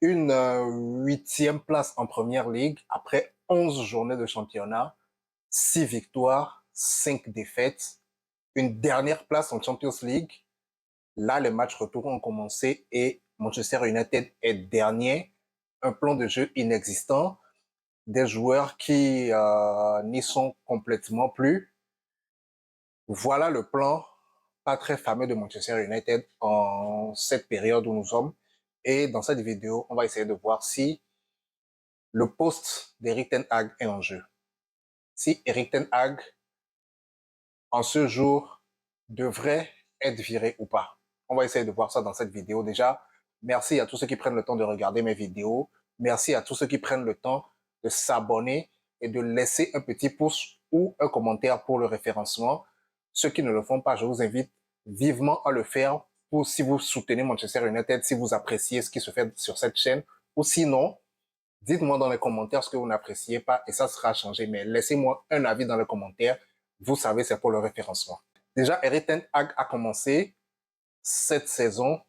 Une huitième place en Première Ligue après 11 journées de championnat, 6 victoires, 5 défaites, une dernière place en Champions League. Là, les matchs retour ont commencé et Manchester United est dernier. Un plan de jeu inexistant, des joueurs qui n'y sont complètement plus. Voilà le plan pas très fameux de Manchester United en cette période où nous sommes. Et dans cette vidéo, on va essayer de voir si le poste d'Eric Ten Hag est en jeu. Si Eric Ten Hag, en ce jour, devrait être viré ou pas. On va essayer de voir ça dans cette vidéo. Déjà, merci à tous ceux qui prennent le temps de regarder mes vidéos. Merci à tous ceux qui prennent le temps de s'abonner et de laisser un petit pouce ou un commentaire pour le référencement. Ceux qui ne le font pas, je vous invite vivement à le faire pour si vous soutenez Manchester United, si vous appréciez ce qui se fait sur cette chaîne, ou sinon, dites-moi dans les commentaires ce que vous n'appréciez pas et ça sera changé. Mais laissez-moi un avis dans les commentaires. Vous savez, c'est pour le référencement. Déjà, Erik ten Hag a commencé cette saison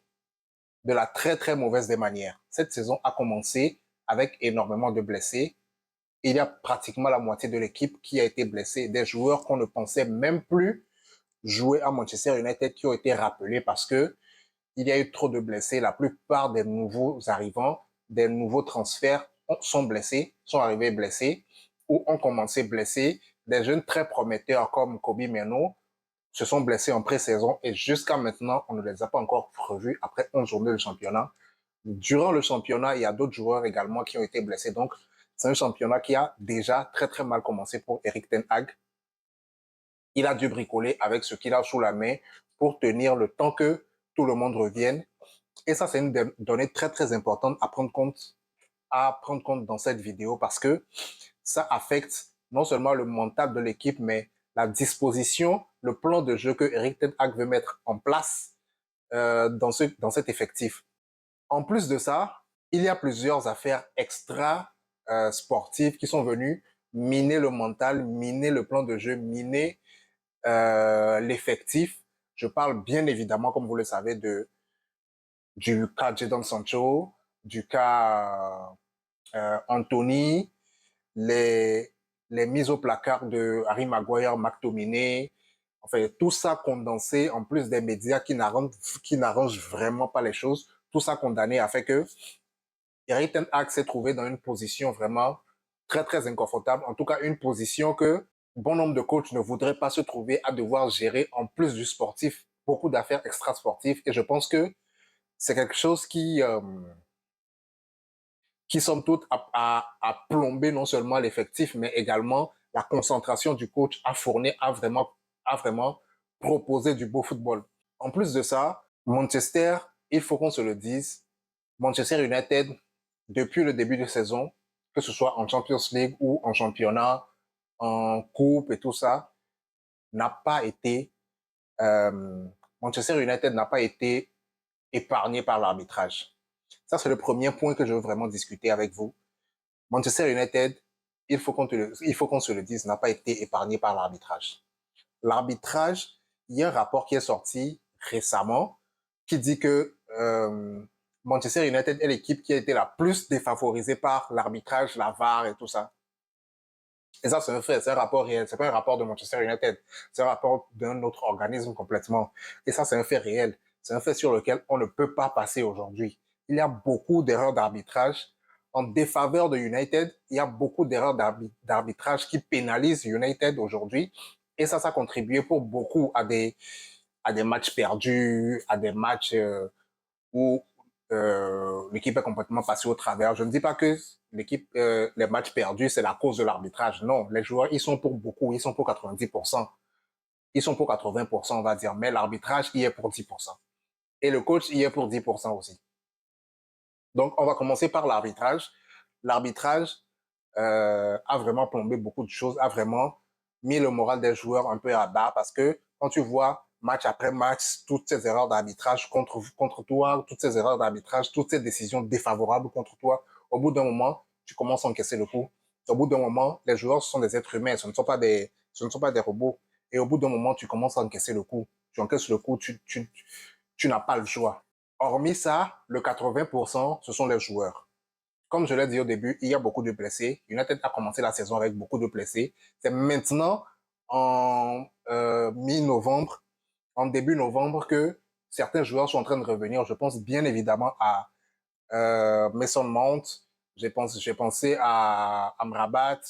de la très très mauvaise des manières. Cette saison a commencé avec énormément de blessés. Il y a pratiquement la moitié de l'équipe qui a été blessée. Des joueurs qu'on ne pensait même plus jouer à Manchester United qui ont été rappelés parce que il y a eu trop de blessés. La plupart des nouveaux arrivants, des nouveaux transferts sont blessés, sont arrivés blessés ou ont commencé blessés. Des jeunes très prometteurs comme Kobe Meno se sont blessés en pré-saison et jusqu'à maintenant, on ne les a pas encore revus après 11 journées de championnat. Durant le championnat, il y a d'autres joueurs également qui ont été blessés. Donc, c'est un championnat qui a déjà très très mal commencé pour Erik ten Hag. Il a dû bricoler avec ce qu'il a sous la main pour tenir le temps que tout le monde revienne. Et ça, c'est une donnée très, très importante à prendre compte dans cette vidéo parce que ça affecte non seulement le mental de l'équipe, mais la disposition, le plan de jeu que Eric Ten Hag veut mettre en place dans cet effectif. En plus de ça, il y a plusieurs affaires extra sportives qui sont venues miner le mental, miner le plan de jeu, miner l'effectif. Je parle bien évidemment, comme vous le savez, du cas Jadon Sancho, du cas Anthony, les, les mises au placard de Harry Maguire, McTominay, enfin tout ça condensé en plus des médias qui n'arrangent vraiment pas les choses, tout ça condamné a fait que Eric Ten Hag s'est trouvé dans une position vraiment très très inconfortable, en tout cas une position que bon nombre de coachs ne voudraient pas se trouver à devoir gérer en plus du sportif beaucoup d'affaires extra-sportives et je pense que c'est quelque chose qui somme toute a plombé non seulement l'effectif, mais également la concentration du coach à fournir, à vraiment proposer du beau football. En plus de ça, Manchester, il faut qu'on se le dise, Manchester United, depuis le début de saison, que ce soit en Champions League ou en championnat, en coupe et tout ça, n'a pas été, euh, Manchester United n'a pas été épargné par l'arbitrage. Ça, c'est le premier point que je veux vraiment discuter avec vous. Manchester United, il faut qu'on se le dise, n'a pas été épargné par l'arbitrage. L'arbitrage, il y a un rapport qui est sorti récemment qui dit que Manchester United est l'équipe qui a été la plus défavorisée par l'arbitrage, la VAR et tout ça. Et ça, c'est un fait, c'est un rapport réel. C'est pas un rapport de Manchester United, c'est un rapport d'un autre organisme complètement. Et ça, c'est un fait réel. C'est un fait sur lequel on ne peut pas passer aujourd'hui. Il y a beaucoup d'erreurs d'arbitrage en défaveur de United. Il y a beaucoup d'erreurs d'arbitrage qui pénalisent United aujourd'hui. Et ça a contribué pour beaucoup à des matchs perdus, à des matchs où l'équipe est complètement passée au travers. Je ne dis pas que les matchs perdus, c'est la cause de l'arbitrage. Non, les joueurs, ils sont pour beaucoup, ils sont pour 90%. Ils sont pour 80%, on va dire. Mais l'arbitrage, il est pour 10%. Et le coach, il est pour 10% aussi. Donc, on va commencer par l'arbitrage. L'arbitrage a vraiment plombé beaucoup de choses, a vraiment mis le moral des joueurs un peu à bas parce que quand tu vois match après match, toutes ces erreurs d'arbitrage contre toi, toutes ces erreurs d'arbitrage, toutes ces décisions défavorables contre toi, au bout d'un moment, tu commences à encaisser le coup. Au bout d'un moment, les joueurs sont des êtres humains, ce ne sont pas des robots. Et au bout d'un moment, tu commences à encaisser le coup. Tu encaisses le coup, tu n'as pas le choix. Hormis ça, le 80%, ce sont les joueurs. Comme je l'ai dit au début, il y a beaucoup de blessés. United a commencé la saison avec beaucoup de blessés. C'est maintenant, en mi-novembre, en début novembre, que certains joueurs sont en train de revenir. Je pense bien évidemment à Mason Mount. J'ai pensé à Amrabat.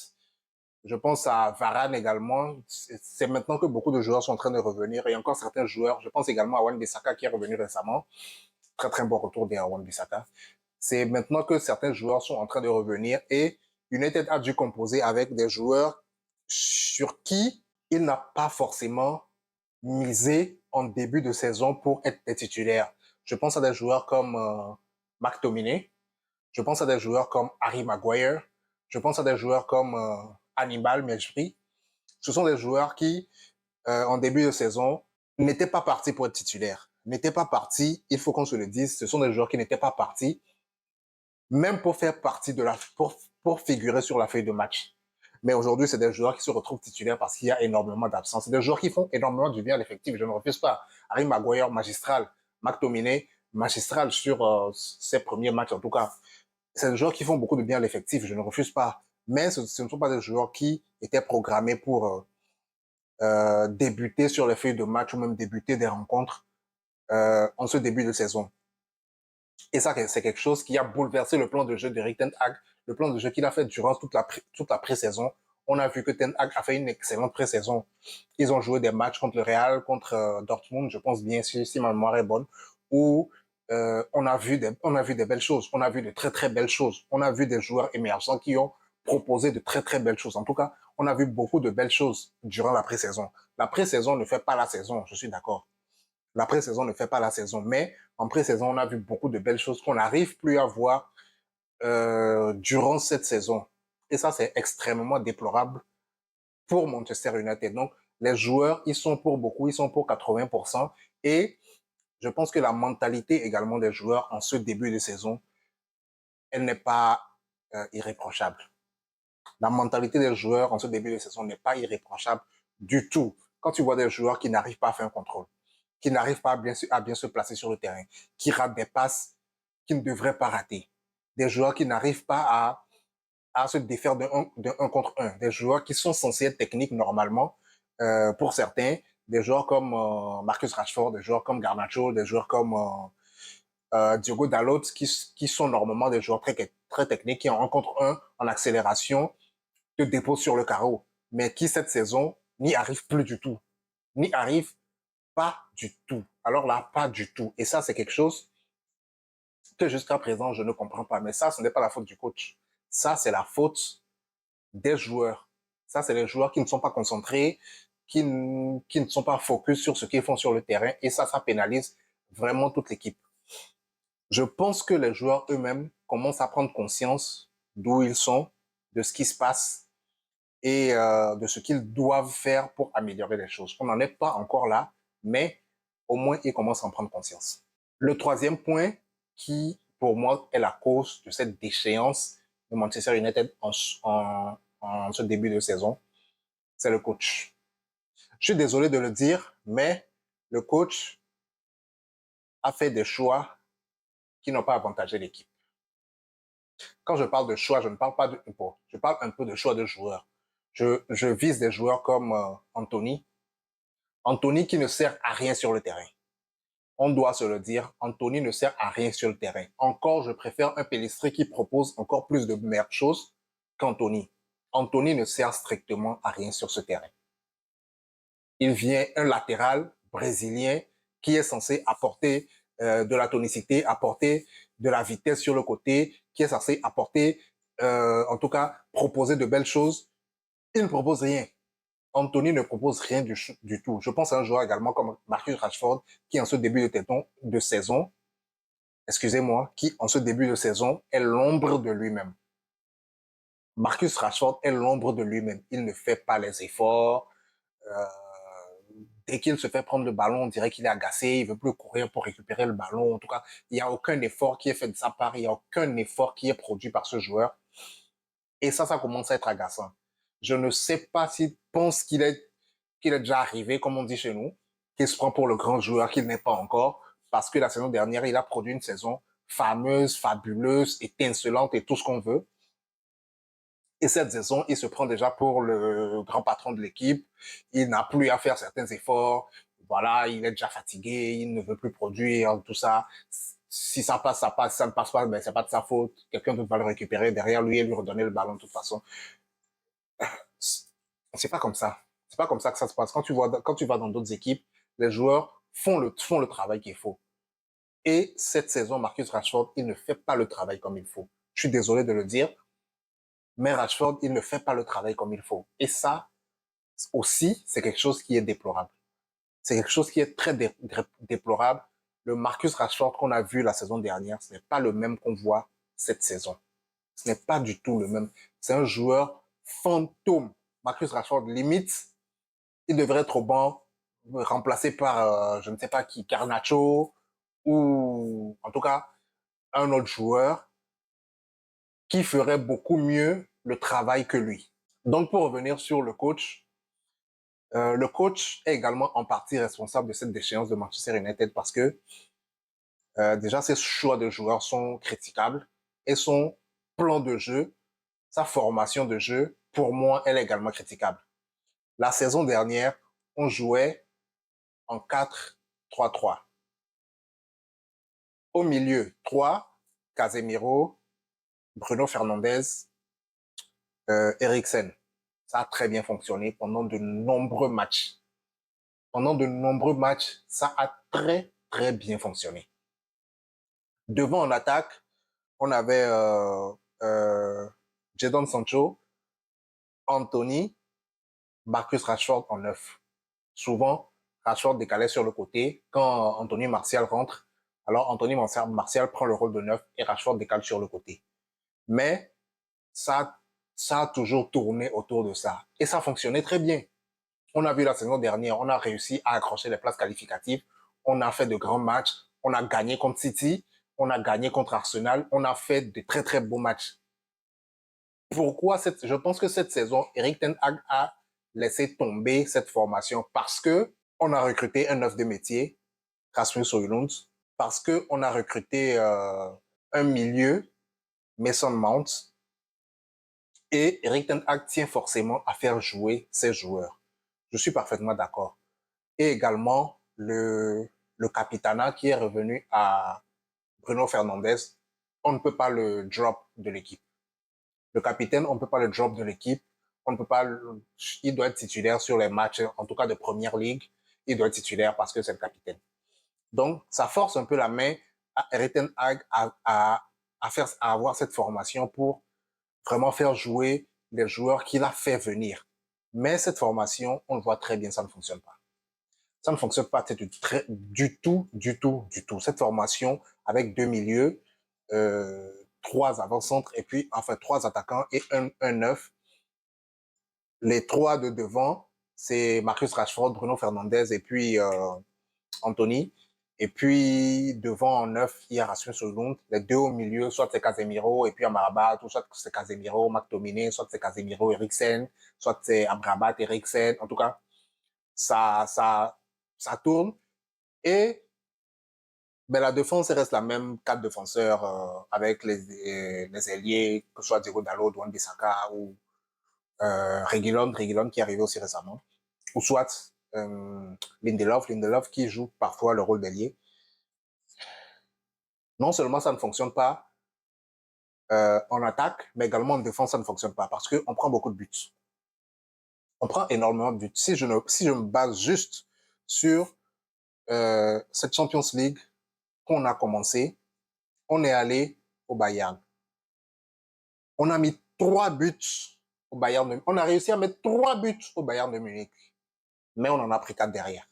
Je pense à Varane également. C'est maintenant que beaucoup de joueurs sont en train de revenir. Et encore certains joueurs. Je pense également à Wan-Bissaka qui est revenu récemment. Très très bon retour de Wan-Bissaka. C'est maintenant que certains joueurs sont en train de revenir et United a dû composer avec des joueurs sur qui il n'a pas forcément misé en début de saison pour être des titulaires. Je pense à des joueurs comme McTominay, je pense à des joueurs comme Harry Maguire, je pense à des joueurs comme Hannibal Mejbri. Ce sont des joueurs qui, en début de saison, n'étaient pas partis pour être titulaires. N'étaient pas partis, il faut qu'on se le dise, ce sont des joueurs qui n'étaient pas partis même pour faire partie de pour figurer sur la feuille de match. Mais aujourd'hui, c'est des joueurs qui se retrouvent titulaires parce qu'il y a énormément d'absence. C'est des joueurs qui font énormément du bien à l'effectif. Je ne refuse pas. Harry Maguire, magistral. McTominay, magistral sur ses premiers matchs, en tout cas. C'est des joueurs qui font beaucoup de bien à l'effectif. Je ne refuse pas. Mais ce ne sont pas des joueurs qui étaient programmés pour débuter sur les feuilles de match ou même débuter des rencontres en ce début de saison. Et ça, c'est quelque chose qui a bouleversé le plan de jeu d'Eric Ten Hag, le plan de jeu qu'il a fait durant toute la pré-saison. On a vu que Ten Hag a fait une excellente pré-saison. Ils ont joué des matchs contre le Real, contre Dortmund, je pense bien, si ma mémoire est bonne, où on a vu des belles choses. On a vu de très, très belles choses. On a vu des joueurs émergents qui ont proposé de très, très belles choses. En tout cas, on a vu beaucoup de belles choses durant la pré-saison. La pré-saison ne fait pas la saison, je suis d'accord. La pré-saison ne fait pas la saison, mais en pré-saison, on a vu beaucoup de belles choses qu'on n'arrive plus à voir durant cette saison. Et ça, c'est extrêmement déplorable pour Manchester United. Donc, les joueurs, ils sont pour beaucoup, ils sont pour 80%. Et je pense que la mentalité également des joueurs en ce début de saison, elle n'est pas irréprochable. La mentalité des joueurs en ce début de saison n'est pas irréprochable du tout. Quand tu vois des joueurs qui n'arrivent pas à faire un contrôle, qui n'arrivent pas à bien se placer sur le terrain, qui ratent des passes qu'ils ne devraient pas rater, des joueurs qui n'arrivent pas à se défaire d'un 1 contre 1, des joueurs qui sont censés être techniques normalement, pour certains, des joueurs comme Marcus Rashford, des joueurs comme Garnacho, des joueurs comme Diogo Dalot, qui sont normalement des joueurs très, très techniques, qui en 1 contre 1 en accélération te déposent sur le carreau, mais qui cette saison n'y arrivent plus du tout, n'y arrivent pas du tout. Alors là, pas du tout. Et ça, c'est quelque chose que jusqu'à présent, je ne comprends pas. Mais ça, ce n'est pas la faute du coach. Ça, c'est la faute des joueurs. Ça, c'est les joueurs qui ne sont pas concentrés, qui ne sont pas focus sur ce qu'ils font sur le terrain. Et ça pénalise vraiment toute l'équipe. Je pense que les joueurs eux-mêmes commencent à prendre conscience d'où ils sont, de ce qui se passe et de ce qu'ils doivent faire pour améliorer les choses. On n'en est pas encore là, mais au moins ils commencent à en prendre conscience. Le troisième point qui, pour moi, est la cause de cette déchéance de Manchester United en ce début de saison, c'est le coach. Je suis désolé de le dire, mais le coach a fait des choix qui n'ont pas avantagé l'équipe. Quand je parle de choix, je ne parle pas de bon, je parle un peu de choix de joueurs. Je vise des joueurs comme Anthony. Anthony qui ne sert à rien sur le terrain. On doit se le dire, Anthony ne sert à rien sur le terrain. Encore, je préfère un Pellistri qui propose encore plus de meilleures choses qu'Anthony. Anthony ne sert strictement à rien sur ce terrain. Il vient un latéral brésilien qui est censé apporter de la tonicité, apporter de la vitesse sur le côté, qui est censé apporter, en tout cas, proposer de belles choses. Il ne propose rien. Anthony ne propose rien du tout. Je pense à un joueur également comme Marcus Rashford, qui en ce début de saison, excusez-moi, qui en ce début de saison est l'ombre de lui-même. Marcus Rashford est l'ombre de lui-même. Il ne fait pas les efforts. Euh, Dès qu'il se fait prendre le ballon, on dirait qu'il est agacé, il veut plus courir pour récupérer le ballon. En tout cas, il n'y a aucun effort qui est fait de sa part, il n'y a aucun effort qui est produit par ce joueur. Et ça commence à être agaçant. Je ne sais pas s'il pense qu'il est déjà arrivé, comme on dit chez nous, qu'il se prend pour le grand joueur qu'il n'est pas encore, parce que la saison dernière, il a produit une saison fameuse, fabuleuse, étincelante et tout ce qu'on veut. Et cette saison, il se prend déjà pour le grand patron de l'équipe. Il n'a plus à faire certains efforts. Voilà, il est déjà fatigué, il ne veut plus produire, tout ça. Si ça passe, ça passe. Si ça ne passe pas, ben, c'est pas de sa faute. Quelqu'un d'autre va le récupérer derrière lui et lui redonner le ballon de toute façon. C'est pas comme ça. C'est pas comme ça que ça se passe. Quand tu vas dans d'autres équipes, les joueurs font le travail qu'il faut. Et cette saison, Marcus Rashford, il ne fait pas le travail comme il faut. Je suis désolé de le dire, mais Rashford, il ne fait pas le travail comme il faut. Et ça, aussi, c'est quelque chose qui est déplorable. C'est quelque chose qui est très déplorable. Le Marcus Rashford qu'on a vu la saison dernière, ce n'est pas le même qu'on voit cette saison. Ce n'est pas du tout le même. C'est un joueur fantôme. Marcus Rashford, limite, il devrait être au banc, remplacé par, je ne sais pas qui, Garnacho, ou en tout cas, un autre joueur qui ferait beaucoup mieux le travail que lui. Donc, pour revenir sur le coach est également en partie responsable de cette déchéance de Manchester United parce que déjà, ses choix de joueurs sont critiquables et son plan de jeu, sa formation de jeu, pour moi, elle est également critiquable. La saison dernière, on jouait en 4-3-3. Au milieu, 3, Casemiro, Bruno Fernandes, Eriksen. Ça a très bien fonctionné pendant de nombreux matchs. Pendant de nombreux matchs, ça a très, très bien fonctionné. Devant en attaque, on avait Jadon Sancho, Anthony, Marcus Rashford en neuf. Souvent, Rashford décalait sur le côté. Quand Anthony Martial rentre, alors Anthony Martial prend le rôle de neuf et Rashford décale sur le côté. Mais ça, ça a toujours tourné autour de ça. Et ça fonctionnait très bien. On a vu la saison dernière, on a réussi à accrocher les places qualificatives. On a fait de grands matchs. On a gagné contre City. On a gagné contre Arsenal. On a fait de très, très beaux matchs. Pourquoi je pense que cette saison, Erik Ten Hag a laissé tomber cette formation parce que on a recruté un neuf de métier, Rasmus Højlund, parce que on a recruté un milieu, Mason Mount, et Erik Ten Hag tient forcément à faire jouer ses joueurs. Je suis parfaitement d'accord. Et également le capitana qui est revenu à Bruno Fernandes, on ne peut pas le drop de l'équipe. Le capitaine, on ne peut pas le drop de l'équipe. On ne peut pas, il doit être titulaire sur les matchs, en tout cas de première ligue. Il doit être titulaire parce que c'est le capitaine. Donc, ça force un peu la main à Erik ten Hag à avoir cette formation pour vraiment faire jouer les joueurs qu'il a fait venir. Mais cette formation, on le voit très bien, ça ne fonctionne pas. Ça ne fonctionne pas du tout, du tout, du tout. Cette formation avec deux milieux, trois avant-centres et puis, enfin, trois attaquants et un neuf. Les trois de devant, c'est Marcus Rashford, Bruno Fernandes et puis Anthony. Et puis, devant en neuf, il y a Rasmus Højlund. Les deux au milieu, soit c'est Casemiro et puis Amrabat, ou soit c'est Casemiro, McTominay, soit c'est Casemiro, Eriksen, soit c'est Amrabat, Eriksen. En tout cas, ça tourne. Et ben, la défense reste la même, quatre défenseurs avec les ailiers, que ce soit Diego Dalot, Wan-Bissaka ou Reguilon qui est arrivé aussi récemment, ou soit Lindelof qui joue parfois le rôle d'ailier. Non seulement ça ne fonctionne pas en attaque, mais également en défense, ça ne fonctionne pas parce qu'on prend beaucoup de buts. On prend énormément de buts. Si je me base juste sur cette Champions League qu'on a commencé, on est allé au Bayern. On a mis 3 buts au Bayern de Munich. On a réussi à mettre 3 buts au Bayern de Munich. Mais on en a pris 4 derrière.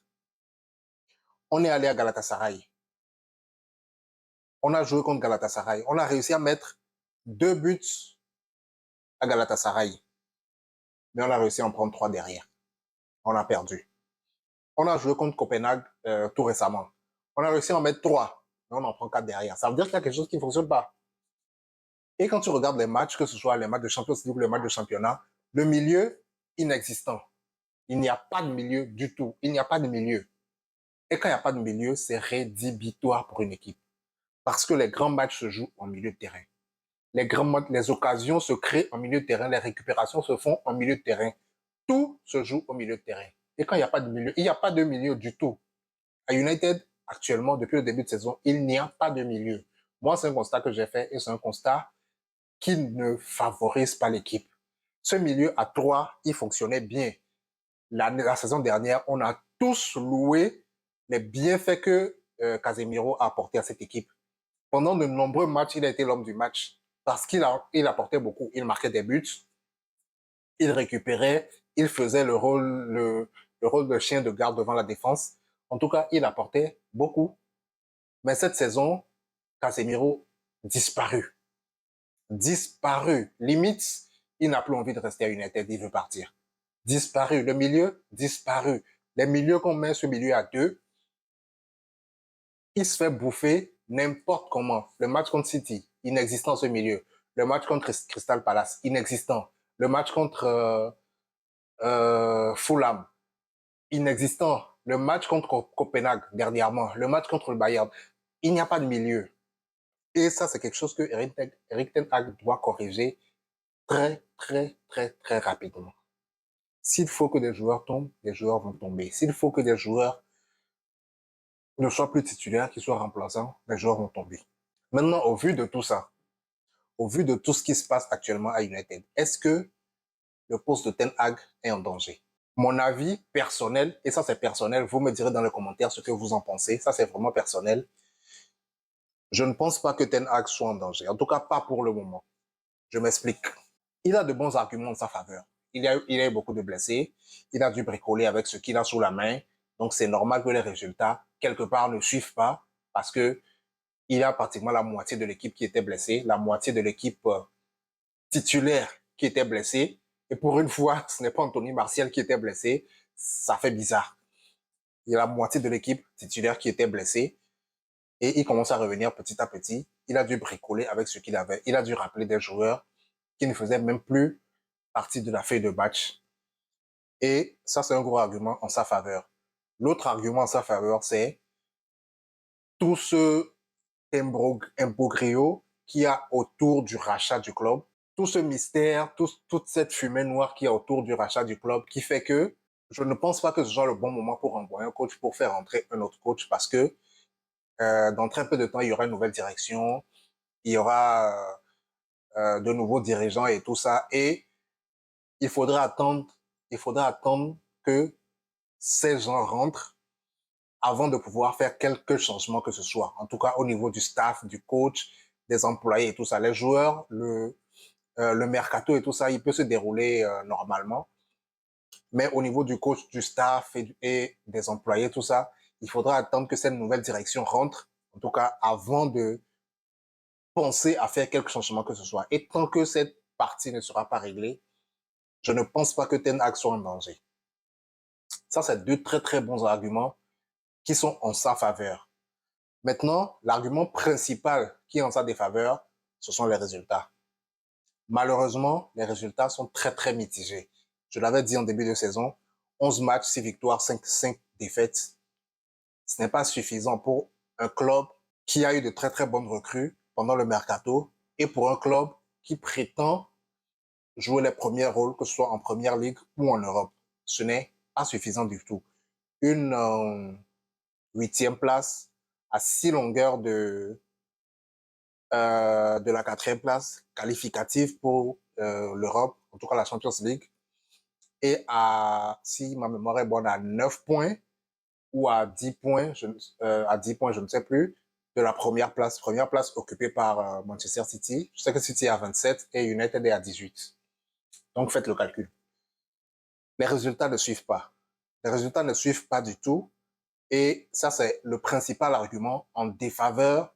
On est allé à Galatasaray. On a joué contre Galatasaray. On a réussi à mettre 2 buts à Galatasaray. Mais on a réussi à en prendre 3 derrière. On a perdu. On a joué contre Copenhague tout récemment. On a réussi à en mettre 3. Mais on en prend 4 derrière. Ça veut dire qu'il y a quelque chose qui ne fonctionne pas. Et quand tu regardes les matchs, que ce soit les matchs de Champions League ou les matchs de championnat, le milieu inexistant. Il n'y a pas de milieu du tout. Il n'y a pas de milieu. Et quand il n'y a pas de milieu, c'est rédhibitoire pour une équipe. Parce que les grands matchs se jouent en milieu de terrain. Les occasions se créent en milieu de terrain, les récupérations se font en milieu de terrain. Tout se joue au milieu de terrain. Et quand il n'y a pas de milieu, il n'y a pas de milieu du tout. À United, actuellement, depuis le début de saison, il n'y a pas de milieu. Moi, c'est un constat que j'ai fait et c'est un constat qui ne favorise pas l'équipe. Ce milieu à 3, il fonctionnait bien. La saison dernière, on a tous loué les bienfaits que Casemiro a apporté à cette équipe. Pendant de nombreux matchs, il a été l'homme du match parce qu'il apportait beaucoup. Il marquait des buts, il récupérait, il faisait le rôle de chien de garde devant la défense. En tout cas, il apportait beaucoup. Mais cette saison, Casemiro disparu. Disparu. Limite, il n'a plus envie de rester à United, il veut partir. Disparu. Le milieu, disparu. Les milieux qu'on met ce milieu à 2, il se fait bouffer n'importe comment. Le match contre City, inexistant ce milieu. Le match contre Crystal Palace, inexistant. Le match contre Fulham, inexistant. Le match contre Copenhague, dernièrement. Le match contre le Bayern. Il n'y a pas de milieu. Et ça, c'est quelque chose que Eric Ten Hag doit corriger très, très, très, très rapidement. S'il faut que des joueurs tombent, les joueurs vont tomber. S'il faut que des joueurs ne soient plus titulaires, qu'ils soient remplaçants, les joueurs vont tomber. Maintenant, au vu de tout ça, au vu de tout ce qui se passe actuellement à United, est-ce que le poste de Ten Hag est en danger? Mon avis personnel, et ça c'est personnel, vous me direz dans les commentaires ce que vous en pensez, ça c'est vraiment personnel. Je ne pense pas que Ten Hag soit en danger, en tout cas pas pour le moment. Je m'explique. Il a de bons arguments en sa faveur. Il a eu beaucoup de blessés, il a dû bricoler avec ce qu'il a sous la main, donc c'est normal que les résultats, quelque part, ne suivent pas, parce que il y a pratiquement la moitié de l'équipe qui était blessée, la moitié de l'équipe titulaire qui était blessée, et pour une fois, ce n'est pas Anthony Martial qui était blessé, ça fait bizarre. Il y a la moitié de l'équipe titulaire qui était blessée, et il commence à revenir petit à petit. Il a dû bricoler avec ce qu'il avait. Il a dû rappeler des joueurs qui ne faisaient même plus partie de la feuille de match. Et ça, c'est un gros argument en sa faveur. L'autre argument en sa faveur, c'est tout ce imbroglio qu'il y a autour du rachat du club, tout ce mystère, toute cette fumée noire qu'il y a autour du rachat du club qui fait que je ne pense pas que ce soit le bon moment pour envoyer un coach pour faire entrer un autre coach parce que dans très peu de temps, il y aura une nouvelle direction, il y aura de nouveaux dirigeants et tout ça. Et il faudra attendre, il faudra attendre que ces gens rentrent avant de pouvoir faire quelques changements que ce soit. En tout cas, au niveau du staff, du coach, des employés et tout ça. Les joueurs, le mercato et tout ça, il peut se dérouler normalement. Mais au niveau du coach, du staff et des employés, tout ça, il faudra attendre que cette nouvelle direction rentre, en tout cas avant de penser à faire quelques changements que ce soit. Et tant que cette partie ne sera pas réglée, je ne pense pas que Ten Hag soit en danger. Ça, c'est deux très très bons arguments qui sont en sa faveur. Maintenant, l'argument principal qui est en sa défaveur, ce sont les résultats. Malheureusement, les résultats sont très très mitigés. Je l'avais dit en début de saison, 11 matchs, 6 victoires, 5 défaites. Ce n'est pas suffisant pour un club qui a eu de très très bonnes recrues pendant le mercato et pour un club qui prétend jouer les premiers rôles, que ce soit en première ligue ou en Europe. Ce n'est pas suffisant du tout. Une 8e place à 6 longueurs de la 4e place qualificative pour l'Europe, en tout cas la Champions League, et à, si ma mémoire est bonne, à 9 points ou à 10 points, à 10 points, je ne sais plus, de la première place occupée par Manchester City. Je sais que City est à 27 et United est à 18. Donc faites le calcul. Les résultats ne suivent pas. Les résultats ne suivent pas du tout. Et ça, c'est le principal argument en défaveur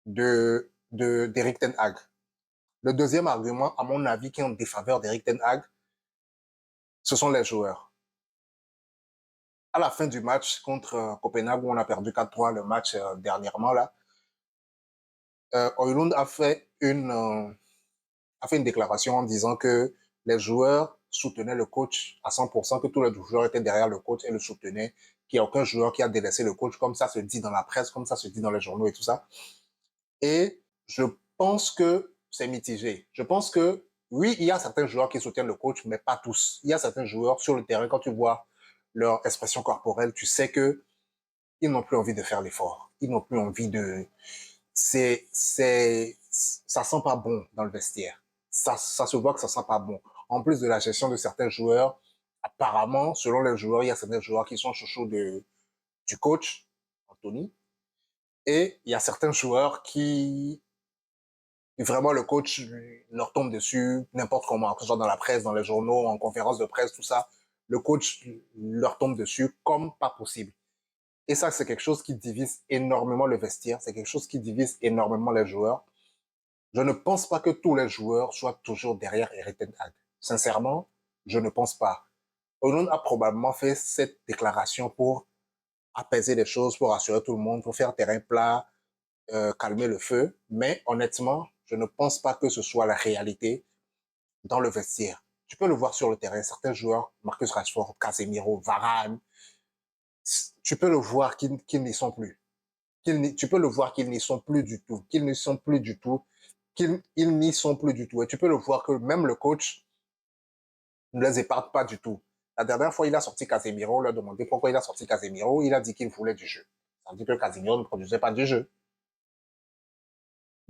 d'Eric Ten Hag. Le deuxième argument, à mon avis, qui est en défaveur d'Eric Ten Hag, ce sont les joueurs. À la fin du match contre Copenhague, où on a perdu 4-3 le match dernièrement, là, Højlund a fait une déclaration en disant que les joueurs soutenaient le coach à 100%, que tous les joueurs étaient derrière le coach et le soutenaient qu'il n'y a aucun joueur qui a délaissé le coach, comme ça se dit dans la presse, comme ça se dit dans les journaux et tout ça. Et je pense que c'est mitigé. Je pense que, oui, il y a certains joueurs qui soutiennent le coach, mais pas tous. Il y a certains joueurs sur le terrain, quand tu vois leur expression corporelle, tu sais que ils n'ont plus envie de faire l'effort. Ils n'ont plus envie de... Ça sent pas bon dans le vestiaire. Ça se voit que ça sent pas bon. En plus de la gestion de certains joueurs, apparemment, selon les joueurs, il y a certains joueurs qui sont chouchous du coach, Anthony, et il y a certains joueurs qui, vraiment, le coach leur tombe dessus n'importe comment, que ce soit dans la presse, dans les journaux, en conférence de presse, tout ça. Le coach leur tombe dessus comme pas possible. Et ça, c'est quelque chose qui divise énormément le vestiaire. C'est quelque chose qui divise énormément les joueurs. Je ne pense pas que tous les joueurs soient toujours derrière Erik ten Hag. Sincèrement, je ne pense pas. Olun a probablement fait cette déclaration pour apaiser les choses, pour rassurer tout le monde, pour faire terrain plat, calmer le feu. Mais honnêtement, je ne pense pas que ce soit la réalité dans le vestiaire. Tu peux le voir sur le terrain. Certains joueurs, Marcus Rashford, Casemiro, Varane, tu peux le voir qu'ils n'y sont plus. Tu peux le voir qu'ils n'y sont plus du tout, qu'ils n'y sont plus du tout, qu'ils n'y sont plus du tout. Et tu peux le voir que même le coach ne les épargne pas du tout. La dernière fois, il a sorti Casemiro, on lui a demandé pourquoi il a sorti Casemiro, il a dit qu'il voulait du jeu. Ça veut dire que Casemiro ne produisait pas du jeu.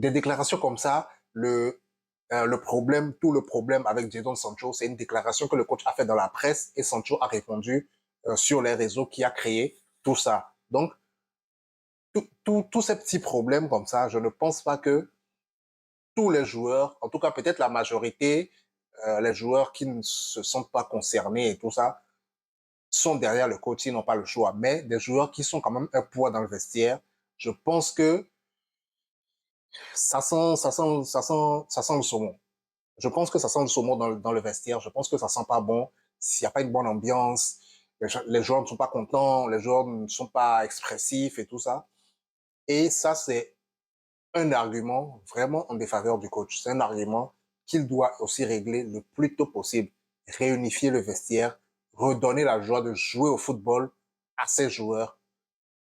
Des déclarations comme ça, tout le problème avec Jadon Sancho, c'est une déclaration que le coach a fait dans la presse et Sancho a répondu sur les réseaux qui a créé tout ça. Donc, tous ces petits problèmes comme ça, je ne pense pas que tous les joueurs, en tout cas peut-être la majorité, les joueurs qui ne se sentent pas concernés et tout ça, sont derrière le coach, ils n'ont pas le choix. Mais des joueurs qui sont quand même un poids dans le vestiaire, je pense que ça sent le saumon. Je pense que ça sent le saumon dans le vestiaire. Je pense que ça sent pas bon. S'il n'y a pas une bonne ambiance, les joueurs ne sont pas contents, les joueurs ne sont pas expressifs et tout ça. Et ça, c'est un argument vraiment en défaveur du coach. C'est un argument qu'il doit aussi régler le plus tôt possible. Réunifier le vestiaire, redonner la joie de jouer au football à ses joueurs.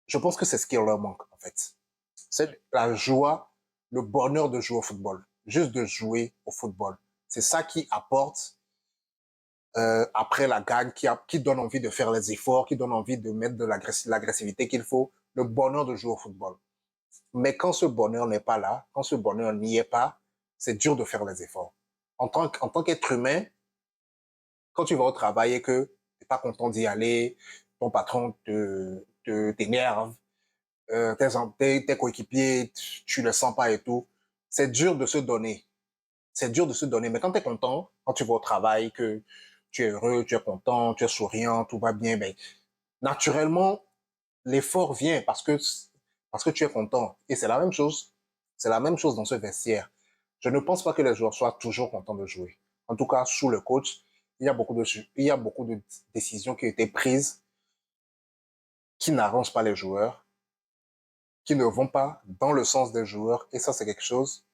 Je pense que c'est ce qui leur manque, en fait. C'est la joie, le bonheur de jouer au football. Juste de jouer au football. C'est ça qui apporte, après la gagne, qui donne envie de faire les efforts, qui donne envie de mettre de l'agressivité qu'il faut, le bonheur de jouer au football. Mais quand ce bonheur n'est pas là, quand ce bonheur n'y est pas, c'est dur de faire les efforts. En tant qu'être humain, quand tu vas au travail et que tu n'es pas content d'y aller, ton patron t'énerve, tes coéquipiers, tu le sens pas et tout, c'est dur de se donner. C'est dur de se donner. Mais quand tu es content, quand tu vas au travail, que tu es heureux, tu es content, tu es souriant, tout va bien, ben, naturellement, l'effort vient parce que tu es content. Et c'est la même chose. C'est la même chose dans ce vestiaire. Je ne pense pas que les joueurs soient toujours contents de jouer. En tout cas, sous le coach, il y a beaucoup de décisions qui ont été prises qui n'arrangent pas les joueurs, qui ne vont pas dans le sens des joueurs. Et ça, c'est quelque chose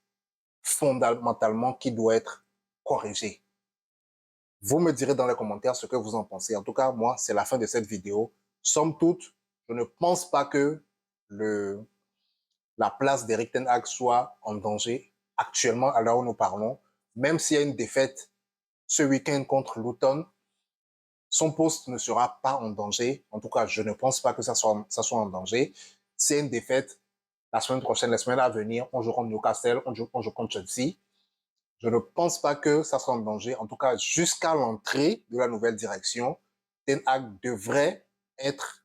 fondamentalement qui doit être corrigé. Vous me direz dans les commentaires ce que vous en pensez. En tout cas, moi, c'est la fin de cette vidéo. Somme toute, je ne pense pas que la place d'Erik ten Hag soit en danger actuellement à l'heure où nous parlons. Même s'il y a une défaite ce week-end contre Luton, son poste ne sera pas en danger. En tout cas, je ne pense pas que ça soit en danger. C'est une défaite. La semaine prochaine, la semaine à venir, on joue contre Newcastle, on joue contre Chelsea. Je ne pense pas que ça soit en danger. En tout cas, jusqu'à l'entrée de la nouvelle direction, Ten Hag devrait être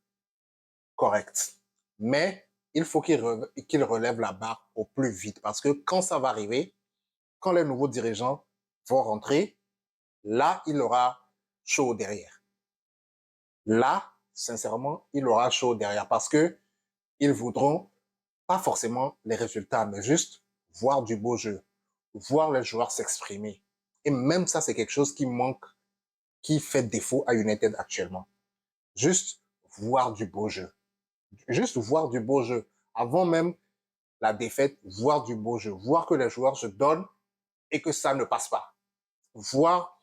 correct. Mais il faut qu'il relève la barre au plus vite parce que quand ça va arriver, quand les nouveaux dirigeants vont rentrer, là, il aura chaud derrière. Là, sincèrement, il aura chaud derrière parce que ils voudront pas forcément les résultats, mais juste voir du beau jeu, voir les joueurs s'exprimer. Et même ça, c'est quelque chose qui manque, qui fait défaut à United actuellement. Juste voir du beau jeu. Juste voir du beau jeu. Avant même la défaite, voir du beau jeu. Voir que les joueurs se donnent et que ça ne passe pas. Voir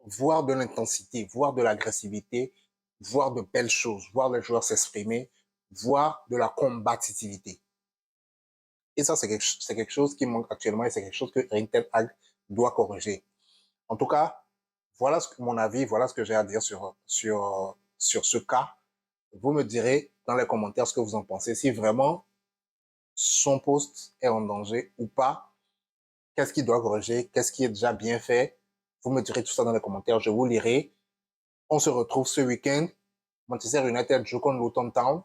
de l'intensité, voir de l'agressivité voir de belles choses, voir les joueurs s'exprimer, voir de la combativité. Et ça, c'est quelque chose qui manque actuellement et c'est quelque chose que Erik ten Hag doit corriger. En tout cas, voilà mon avis, voilà ce que j'ai à dire sur ce cas. Vous me direz dans les commentaires ce que vous en pensez, si vraiment son poste est en danger ou pas, qu'est-ce qu'il doit corriger, qu'est-ce qui est déjà bien fait. Vous me direz tout ça dans les commentaires, je vous lirai. On se retrouve ce week-end. Manchester United joue contre Luton Town.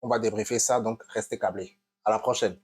On va débriefer ça, donc restez câblés. À la prochaine.